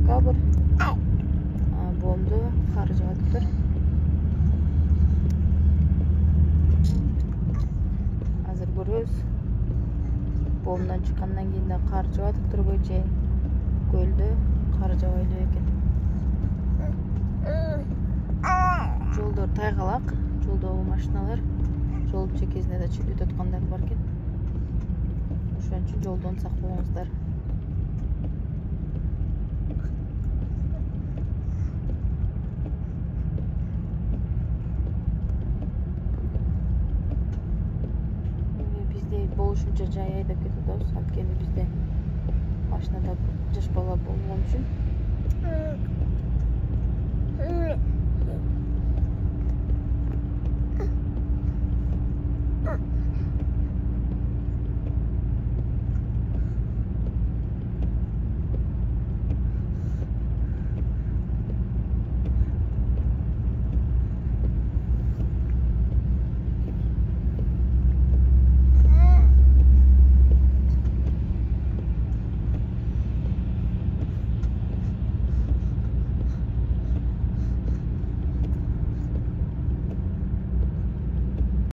декабрь. Бомду кар жаатыптыр. Азыр көрөбүз. Бомдан чыккандан кийин да кар жаатыптыр көчө. Көлдө кар жаабай эле экен. Жолдор тайгалак, жолдогу машиналар жолдун чекесине да өтүп аткандар бар экен. Ошон үчүн жолдон сак болуңуздар. Бизде болушунча жай айдап кетип атабыз, анткени бизде машинада жаш бала болгон үчүн.